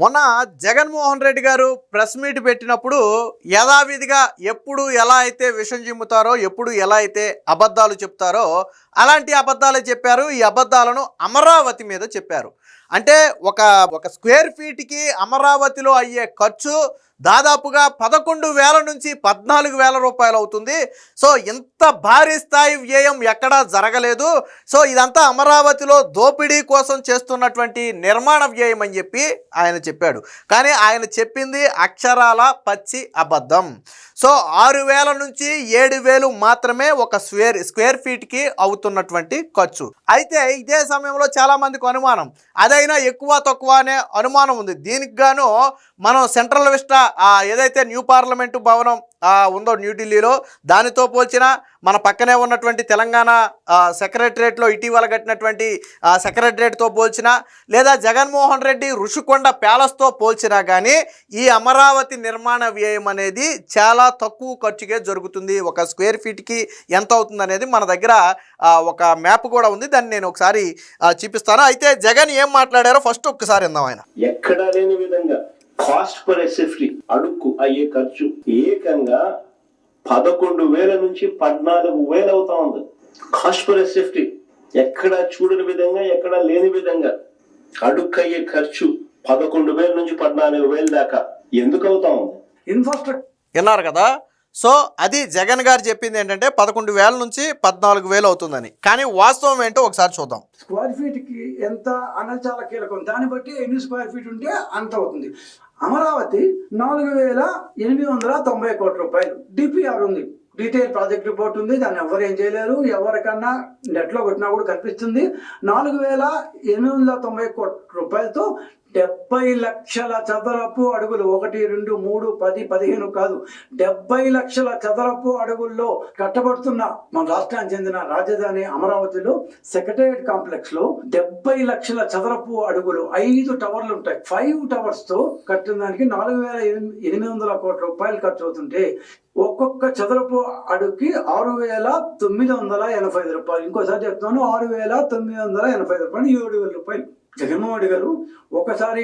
మొన్న జగన్మోహన్ రెడ్డి గారు press meet పెట్టినప్పుడు యథావిధిగా ఎప్పుడు ఎలా అయితే విషం చిమ్ముతారో, ఎప్పుడు ఎలా అయితే అబద్ధాలు చెప్తారో అలాంటి అబద్ధాలే చెప్పారు. ఈ అబద్ధాలను అమరావతి మీద చెప్పారు. అంటే ఒక ఒక స్క్వేర్ ఫీట్కి అమరావతిలో అయ్యే ఖర్చు దాదాపుగా 11,000 నుంచి 14,000 రూపాయలు అవుతుంది. సో ఇంత భారీ స్థాయి వ్యయం ఎక్కడా జరగలేదు. సో ఇదంతా అమరావతిలో దోపిడీ కోసం చేస్తున్నటువంటి నిర్మాణ వ్యయం అని చెప్పి ఆయన చెప్పాడు. కానీ ఆయన చెప్పింది అక్షరాల పచ్చి అబద్ధం. సో 6,000 నుంచి 7,000 మాత్రమే ఒక స్క్వేర్ ఫీట్కి అవుతున్నటువంటి ఖర్చు. అయితే ఇదే సమయంలో చాలామందికి అనుమానం, అదైనా ఎక్కువ తక్కువ అనే అనుమానం ఉంది. దీనికి గాను మనం సెంట్రల్ విస్టా ఏదైతే న్యూ పార్లమెంటు భవనం ఉందో న్యూఢిల్లీలో, దానితో పోల్చినా, మన పక్కనే ఉన్నటువంటి తెలంగాణ సెక్రటరేట్లో ఇటీవల కట్టినటువంటి సెక్రటరేట్తో పోల్చినా, లేదా జగన్మోహన్ రెడ్డి ఋషికొండ ప్యాలెస్తో పోల్చినా కానీ ఈ అమరావతి నిర్మాణ వ్యయం అనేది చాలా తక్కువ ఖర్చుకే జరుగుతుంది. ఒక స్క్వేర్ ఫీట్కి ఎంత అవుతుంది అనేది మన దగ్గర ఒక మ్యాప్ కూడా ఉంది. దాన్ని నేను ఒకసారి చూపిస్తాను. అయితే జగన్ ఏం మాట్లాడారో ఫస్ట్ ఒక్కసారి విందాం. ఆయన ఎక్కడా లేని విధంగా కాస్ట్ పర్ ఎస్ఎఫ్టీ అడుక్కు అయ్యే ఖర్చు ఏకంగా 11,000 నుంచి 14,000 అవుతా ఉంది. కాస్ట్ పర్ ఎస్ఎఫ్టీ ఎక్కడా చూడని విధంగా, ఎక్కడా లేని విధంగా అడుక్కు అయ్యే ఖర్చు 11,000 నుంచి 14,000 దాకా ఎందుకు అవుతా ఉంది? ఇన్ఫ్రాస్ట్రక్చర్ విన్నారు కదా. సో అది జగన్ గారు చెప్పింది ఏంటంటే 11,000 నుంచి 14,000 అవుతుందని. కానీ వాస్తవం ఏంటో ఒకసారి చూద్దాం. స్క్వేర్ ఫీట్కి ఎంత అన్నది చాలా కీలకం. దాన్ని బట్టి ఎన్ని స్క్వేర్ ఫీట్ ఉంటే అంత అవుతుంది. అమరావతి 4,890 కోట్ల రూపాయలు డిపిఆర్ ఉంది, డీటెయిల్ ప్రాజెక్ట్ రిపోర్ట్ ఉంది. దాన్ని ఎవరు ఏం చేయలేరు. ఎవరికన్నా నెట్లో కొట్టినా కూడా కనిపిస్తుంది. 4,890 కోట్ల రూపాయలతో 70 లక్షల చదరపు అడుగులు, 1, 2, 3, 10, 15 కాదు, 70 లక్షల చదరపు అడుగుల్లో కట్టబడుతున్న మన రాష్ట్రానికి చెందిన రాజధాని అమరావతిలో సెక్రటేరియట్ కాంప్లెక్స్ లో 70 లక్షల చదరపు అడుగులు, 5 టవర్లు ఉంటాయి. 5 టవర్స్ తో కట్టిన దానికి 4,800 కోట్ల రూపాయలు ఖర్చు అవుతుంటే ఒక్కొక్క చదరపు అడుగుకి 6,985 రూపాయలు. ఇంకోసారి చెప్తాను, 6,985 రూపాయలు, 7,000 రూపాయలు. జగన్మోహన్ రెడ్డి గారు ఒకసారి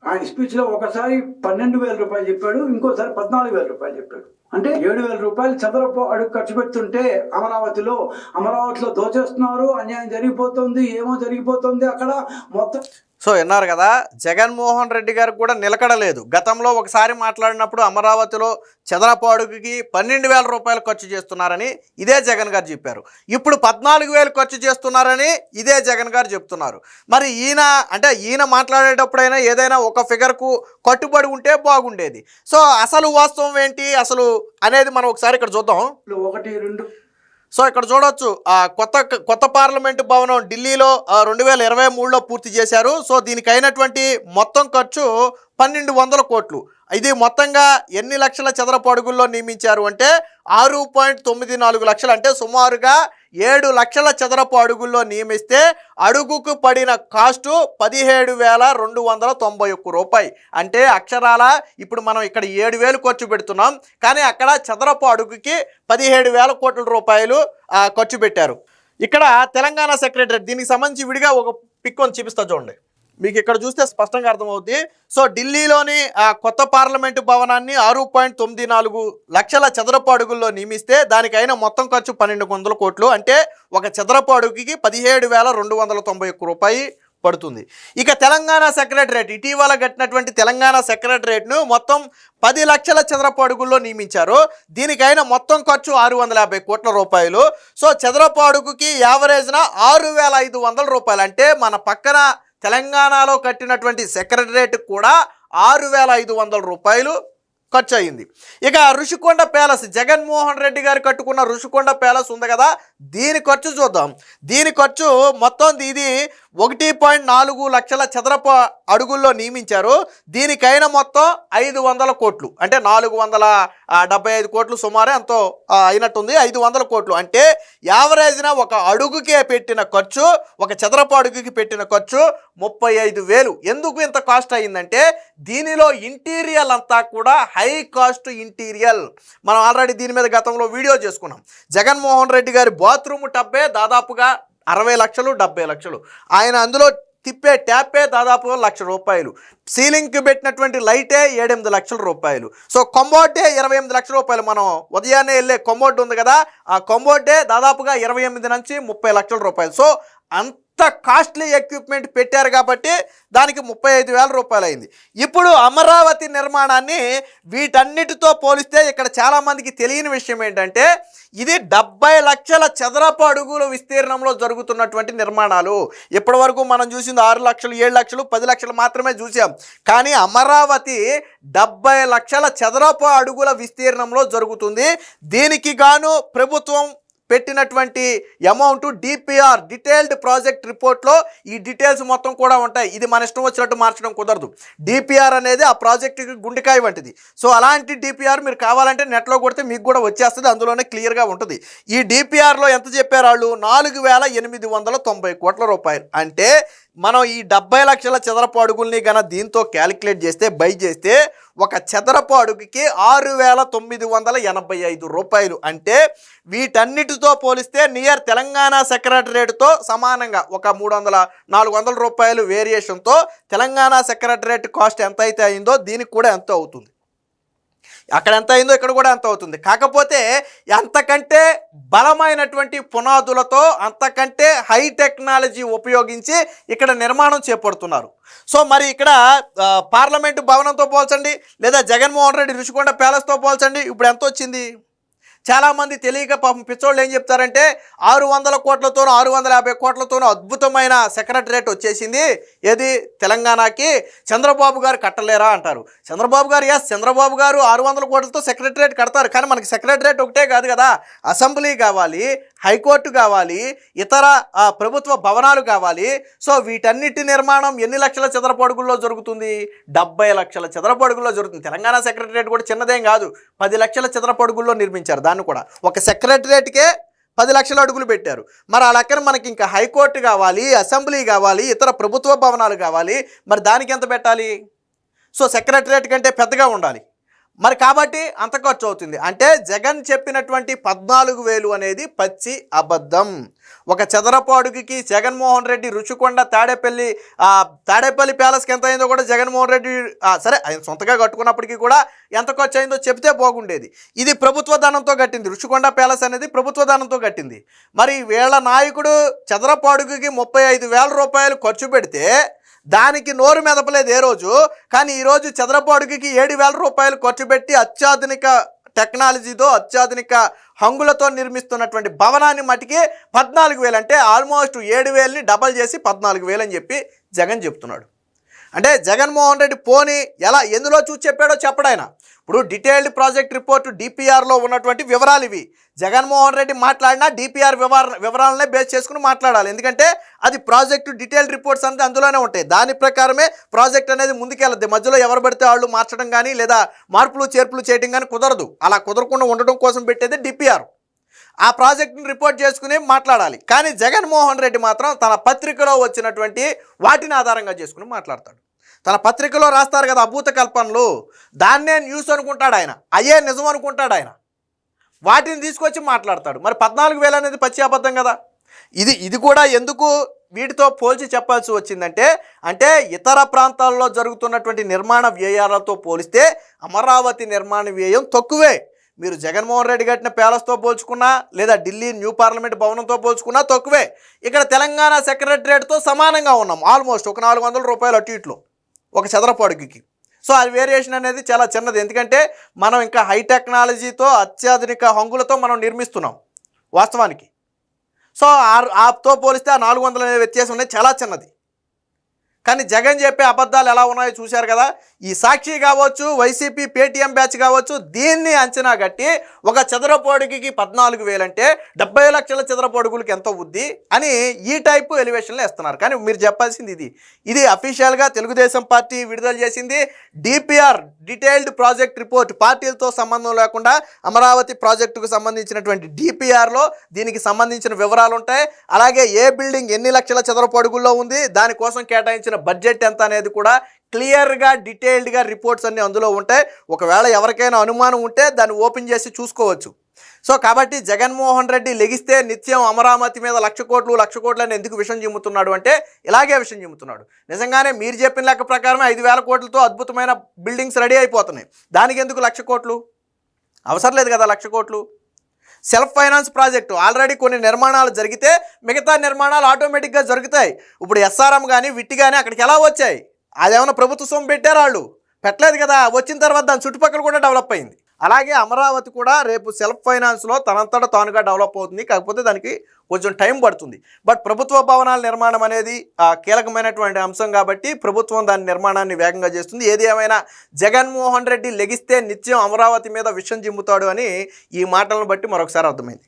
ఆయన స్పీచ్లో ఒకసారి 12,000 రూపాయలు చెప్పాడు, ఇంకోసారి 14,000 రూపాయలు చెప్పాడు. అంటే 7,000 రూపాయలు చదరపు అడుగు ఖర్చు పెడుతుంటే అమరావతిలో దోచేస్తున్నారు, అన్యాయం జరిగిపోతుంది, ఏమో జరిగిపోతుంది అక్కడ మొత్తం. సో విన్నారు కదా, జగన్మోహన్ రెడ్డి గారికి కూడా నిలకడలేదు. గతంలో ఒకసారి మాట్లాడినప్పుడు అమరావతిలో చదరపు అడుగుకి 12,000 రూపాయలు ఖర్చు చేస్తున్నారని ఇదే జగన్ గారు చెప్పారు. ఇప్పుడు 14,000 ఖర్చు చేస్తున్నారని ఇదే జగన్ గారు చెప్తున్నారు. మరి ఈయన మాట్లాడేటప్పుడైనా ఏదైనా ఒక ఫిగర్కు కట్టుబడి ఉంటే బాగుండేది. సో అసలు వాస్తవం ఏంటి అసలు అనేది మనం ఒకసారి ఇక్కడ చూద్దాం. 1, 2. సో ఇక్కడ చూడొచ్చు, కొత్త పార్లమెంటు భవనం ఢిల్లీలో 2023లో పూర్తి చేశారు. సో దీనికి అయినటువంటి మొత్తం ఖర్చు 1,200 కోట్లు. ఇది మొత్తంగా ఎన్ని లక్షల చదరపు అడుగుల్లో నియమించారు అంటే 6.94 లక్షలు, అంటే సుమారుగా 7 లక్షల చదరపు అడుగుల్లో నియమిస్తే అడుగుకు పడిన కాస్టు 17,291 రూపాయలు. అంటే అక్షరాల ఇప్పుడు మనం ఇక్కడ 7,000 ఖర్చు పెడుతున్నాం, కానీ అక్కడ చదరపు అడుగుకి 17,000 కోట్ల రూపాయలు ఖర్చు పెట్టారు. ఇక్కడ తెలంగాణ సెక్రటరీ, దీనికి సంబంధించి విడిగా ఒక పిక్ అని చూపిస్తా చూడండి, మీకు ఇక్కడ చూస్తే స్పష్టంగా అర్థమవుతుంది. సో ఢిల్లీలోని కొత్త పార్లమెంటు భవనాన్ని 6.94 లక్షల చదరపు అడుగుల్లో నియమిస్తే దానికైనా మొత్తం ఖర్చు 1,200 కోట్లు. అంటే ఒక చదరపు అడుగుకి 17,291 రూపాయలు పడుతుంది. ఇక తెలంగాణ సెక్రటరేట్, ఇటీవల కట్టినటువంటి తెలంగాణ సెక్రటరేట్ను మొత్తం 10 లక్షల చదరపు అడుగుల్లో నియమించారు. దీనికైనా మొత్తం ఖర్చు 650 కోట్ల రూపాయలు. సో చదరపు అడుగుకి యావరేజ్న 6,500 రూపాయలు. అంటే మన పక్కన తెలంగాణలో కట్టినటువంటి సెక్రటరేట్ కూడా 6,500 రూపాయలు ఖర్చు అయింది. ఇక ఋషికొండ ప్యాలెస్, జగన్మోహన్ రెడ్డి గారు కట్టుకున్న ఋషికొండ ప్యాలెస్ ఉంది కదా, దీని ఖర్చు చూద్దాం. దీని ఖర్చు మొత్తం ఇది 1.4 లక్షల చదరపు అడుగుల్లో నియమించారు. దీనికైనా మొత్తం 500 కోట్లు, అంటే 475 కోట్లు సుమారే ఎంతో అయినట్టుంది. 500 కోట్లు అంటే యావరేజ్న ఒక అడుగుకే పెట్టిన ఖర్చు, ఒక చదరపు అడుగుకి పెట్టిన ఖర్చు 35,000. ఎందుకు ఇంత కాస్ట్ అయిందంటే దీనిలో ఇంటీరియల్ అంతా కూడా హై కాస్ట్ ఇంటీరియల్. మనం ఆల్రెడీ దీని మీద గతంలో వీడియో చేసుకున్నాం. జగన్మోహన్ రెడ్డి గారి బాత్రూమ్ టబ్బే దాదాపుగా 60 లక్షలు 70 లక్షలు. ఆయన అందులో తిప్పే ట్యాపే దాదాపు 1,00,000 రూపాయలు, సీలింగ్కి పెట్టినటువంటి లైటే 7-8 లక్షల రూపాయలు, సో కొమ్మోడ్డే 28 లక్షల రూపాయలు. మనం ఉదయాన్నే వెళ్ళే కొమ్మోడ్డు ఉంది కదా, ఆ కొమ్మోడ్డే దాదాపుగా 28 నుంచి 30 లక్షల రూపాయలు. సో అంత కాస్ట్లీ ఎక్విప్మెంట్ పెట్టారు కాబట్టి దానికి 35,000 రూపాయలు అయింది. ఇప్పుడు అమరావతి నిర్మాణాన్ని వీటన్నిటితో పోలిస్తే ఇక్కడ చాలామందికి తెలియని విషయం ఏంటంటే ఇది 70 లక్షల చదరపు అడుగుల విస్తీర్ణంలో జరుగుతున్నటువంటి నిర్మాణాలు. ఇప్పటి వరకు మనం చూసింది 6 లక్షలు, 7 లక్షలు, 10 లక్షలు మాత్రమే చూసాం. కానీ అమరావతి 70 లక్షల చదరపు అడుగుల విస్తీర్ణంలో జరుగుతుంది. దీనికి గాను ప్రభుత్వం పెట్టినటువంటి అమౌంట్ డిపిఆర్, డీటెయిల్డ్ ప్రాజెక్ట్ రిపోర్ట్లో ఈ డీటెయిల్స్ మొత్తం కూడా ఉంటాయి. ఇది మన ఇష్టం వచ్చినట్టు మార్చడం కుదరదు. డిపిఆర్ అనేది ఆ ప్రాజెక్టుకి గుండెకాయ వంటిది. సో అలాంటి డిపిఆర్ మీరు కావాలంటే నెట్లో కొడితే మీకు కూడా వచ్చేస్తుంది, అందులోనే క్లియర్గా ఉంటుంది. ఈ డిపిఆర్లో ఎంత చెప్పారు వాళ్ళు? 4,890 కోట్ల రూపాయలు. అంటే మనం ఈ 70 లక్షల చదరపు అడుగుల్ని గన దీంతో క్యాలిక్యులేట్ చేస్తే, బై చేస్తే ఒక చదరపు అడుగుకి 6,985 రూపాయలు. అంటే వీటన్నిటితో పోలిస్తే నియర్ తెలంగాణ సెక్రటరేట్తో సమానంగా ఒక 300-400 రూపాయలు వేరియేషన్తో తెలంగాణ సెక్రటరేట్ కాస్ట్ ఎంత అయితే అయిందో దీనికి కూడా ఎంత అవుతుంది. అక్కడ ఎంత అయిందో ఇక్కడ కూడా ఎంత అవుతుంది. కాకపోతే అంతకంటే బలమైనటువంటి పునాదులతో, అంతకంటే హై టెక్నాలజీ ఉపయోగించి ఇక్కడ నిర్మాణం చేపడుతున్నారు. సో మరి ఇక్కడ పార్లమెంటు భవనంతో పోల్చండి, లేదా జగన్మోహన్ రెడ్డి రుషికొండ ప్యాలెస్తో పోల్చండి, ఇప్పుడు ఎంత వచ్చింది? చాలామంది తెలియక పాపం పిచ్చోళ్ళు ఏం చెప్తారంటే 600 కోట్లతోనూ 650 కోట్లతోనూ అద్భుతమైన సెక్రటరేట్ వచ్చేసింది ఏది తెలంగాణకి, చంద్రబాబు గారు కట్టలేరా అంటారు. చంద్రబాబు గారు చంద్రబాబు గారు 600 కోట్లతో సెక్రటరేట్ కడతారు. కానీ మనకి సెక్రటరేట్ ఒకటే కాదు కదా, అసెంబ్లీ కావాలి, హైకోర్టు కావాలి, ఇతర ప్రభుత్వ భవనాలు కావాలి. సో వీటన్నిటి నిర్మాణం ఎన్ని లక్షల చదరపు అడుగుల్లో జరుగుతుంది? 70 లక్షల చదరపు అడుగుల్లో జరుగుతుంది. తెలంగాణ సెక్రటరేట్ కూడా చిన్నదేం కాదు, 10 లక్షల చదరపు అడుగుల్లో నిర్మించారు. దాన్ని కూడా ఒక సెక్రటరేట్కే 10 లక్షల అడుగులు పెట్టారు. మరి ఆ లెక్కన మనకి ఇంకా హైకోర్టు కావాలి, అసెంబ్లీ కావాలి, ఇతర ప్రభుత్వ భవనాలు కావాలి. మరి దానికి ఎంత పెట్టాలి? సో సెక్రటరేట్ కంటే పెద్దగా ఉండాలి. మరి కాబట్టి అంత ఖర్చు అవుతుంది. అంటే జగన్ చెప్పినటువంటి 14,000 అనేది పచ్చి అబద్ధం. ఒక చదరపు అడుగుకి జగన్మోహన్ రెడ్డి రుషికొండ తాడేపల్లి ప్యాలెస్కి ఎంత అయిందో కూడా జగన్మోహన్ రెడ్డి సరే ఆయన సొంతగా కట్టుకున్నప్పటికీ కూడా ఎంత ఖర్చు అయిందో చెప్తే బాగుండేది. ఇది ప్రభుత్వ ధనంతో కట్టింది, రుషికొండ ప్యాలెస్ అనేది ప్రభుత్వ ధనంతో కట్టింది. మరి వీళ్ళ నాయకుడు చదరపు అడుగుకి 35,000 రూపాయలు ఖర్చు పెడితే దానికి నోరు మెదపలేదు ఏ రోజు. కానీ ఈరోజు చదరపు అడుగుకి 7,000 రూపాయలు ఖర్చు పెట్టి అత్యాధునిక టెక్నాలజీతో, అత్యాధునిక హంగులతో నిర్మిస్తున్నటువంటి భవనాన్ని మటుకి 14,000, అంటే ఆల్మోస్ట్ 7,000ని డబల్ చేసి 14,000 అని చెప్పి జగన్ చెప్తున్నాడు. అంటే జగన్మోహన్ రెడ్డి పోనీ ఎందులో చూసి చెప్పాడో చెప్పడాయన. ఇప్పుడు డీటెయిల్డ్ ప్రాజెక్ట్ రిపోర్టు డిపిఆర్లో ఉన్నటువంటి వివరాలు ఇవి. జగన్మోహన్ రెడ్డి మాట్లాడినా డిపిఆర్ వివరాలనే బేస్ చేసుకుని మాట్లాడాలి. ఎందుకంటే అది ప్రాజెక్టు డీటెయిల్డ్ రిపోర్ట్స్ అనేది అందులోనే ఉంటాయి. దాని ప్రకారమే ప్రాజెక్ట్ అనేది ముందుకెళ్ళద్ది. మధ్యలో ఎవరు పడితే వాళ్ళు మార్చడం కానీ లేదా మార్పులు చేర్పులు చేయడం కానీ కుదరదు. అలా కుదరకుండా ఉండడం కోసం పెట్టేది డిపిఆర్. ఆ ప్రాజెక్టుని రిపోర్ట్ చేసుకుని మాట్లాడాలి. కానీ జగన్మోహన్ రెడ్డి మాత్రం తన పత్రికలో వచ్చినటువంటి వాటిని ఆధారంగా చేసుకుని మాట్లాడతాడు. తన పత్రికలో రాస్తారు కదా అభూత కల్పనలు, దాన్నే న్యూస్ అనుకుంటాడు ఆయన, అయ్యే నిజం అనుకుంటాడు ఆయన, వాటిని తీసుకొచ్చి మాట్లాడతాడు. మరి 14,000 అనేది పచ్చి అబద్ధం కదా. ఇది కూడా ఎందుకు వీటితో పోల్చి చెప్పాల్సి వచ్చిందంటే, అంటే ఇతర ప్రాంతాల్లో జరుగుతున్నటువంటి నిర్మాణ వ్యయాలతో పోలిస్తే అమరావతి నిర్మాణ వ్యయం తక్కువే. మీరు జగన్మోహన్ రెడ్డి కట్టిన ప్యాలెస్తో పోల్చుకున్నా లేదా ఢిల్లీ న్యూ పార్లమెంట్ భవనంతో పోల్చుకున్నా తక్కువే. ఇక్కడ తెలంగాణ సెక్రటరేట్తో సమానంగా ఉన్నాం. ఆల్మోస్ట్ ఒక 400 రూపాయలు అటు ఇట్లో ఒక చదరపు అడుగుకి. సో అది వేరియేషన్ అనేది చాలా చిన్నది. ఎందుకంటే మనం ఇంకా హై టెక్నాలజీతో, అత్యాధునిక హంగులతో మనం నిర్మిస్తున్నాం వాస్తవానికి. సో ఆతో పోలిస్తే ఆ 400 అనే వ్యత్యాసం అనేది చాలా చిన్నది. కానీ జగన్ చెప్పే అబద్ధాలు ఎలా ఉన్నాయో చూశారు కదా. ఈ సాక్షి కావచ్చు, వైసీపీ పేటీఎం బ్యాచ్ కావచ్చు, దీన్ని అంచనా కట్టి ఒక చదరపు అడుగుకి 14,000 అంటే 70 లక్షల చదరపు అడుగులకి ఎంత అవుద్ది అని ఈ టైపు ఎలివేషన్లు ఇస్తున్నారు. కానీ మీరు చెప్పాల్సింది ఇది అఫీషియల్గా తెలుగుదేశం పార్టీ విడుదల చేసింది డిపిఆర్, డీటెయిల్డ్ ప్రాజెక్ట్ రిపోర్ట్. పార్టీలతో సంబంధం లేకుండా అమరావతి ప్రాజెక్టుకు సంబంధించినటువంటి డిపిఆర్లో దీనికి సంబంధించిన వివరాలు ఉంటాయి. అలాగే ఏ బిల్డింగ్ ఎన్ని లక్షల చదరపు అడుగుల్లో ఉంది, దానికోసం కేటాయించిన బడ్జెట్ ఎంత అనేది కూడా క్లియర్గా డీటెయిల్డ్గా రిపోర్ట్స్ అన్నీ అందులో ఉంటాయి. ఒకవేళ ఎవరికైనా అనుమానం ఉంటే దాన్ని ఓపెన్ చేసి చూసుకోవచ్చు. సో కాబట్టి జగన్మోహన్ రెడ్డి లెగిస్తే నిత్యం అమరావతి మీద 1,00,00,000 కోట్లని ఎందుకు విషం చిమ్ముతున్నాడు అంటే ఇలాగే విషం చిమ్ముతున్నాడు. నిజంగానే మీరు చెప్పిన లెక్క ప్రకారం 5,000 కోట్లతో అద్భుతమైన బిల్డింగ్స్ రెడీ అయిపోతున్నాయి. దానికి ఎందుకు 1,00,000 కోట్లు? అవసరం లేదు కదా 1,00,000 కోట్లు. సెల్ఫ్ ఫైనాన్స్ ప్రాజెక్టు ఆల్రెడీ కొన్ని నిర్మాణాలు జరిగితే మిగతా నిర్మాణాలు ఆటోమేటిక్గా జరుగుతాయి. ఇప్పుడు ఎస్ఆర్ఎం కానీ విట్టి కానీ అక్కడికి ఎలా వచ్చాయి? అదేమన్నా ప్రభుత్వ సొమ్ము పెట్టారా? వాళ్ళు పెట్టలేదు కదా. వచ్చిన తర్వాత దాని చుట్టుపక్కల కూడా డెవలప్ అయింది. అలాగే అమరావతి కూడా రేపు సెల్ఫ్ ఫైనాన్స్లో తనంతట తానుగా డెవలప్ అవుతుంది. కాకపోతే దానికి కొంచెం టైం పడుతుంది. బట్ ప్రభుత్వ భవనాల నిర్మాణం అనేది కీలకమైనటువంటి అంశం కాబట్టి ప్రభుత్వం దాని నిర్మాణాన్ని వేగంగా చేస్తుంది. ఏది ఏమైనా జగన్మోహన్ రెడ్డి లెగిస్తే నిత్యం అమరావతి మీద విషం చిమ్ముతాడు అని ఈ మాటలను బట్టి మరొకసారి అర్థమైంది.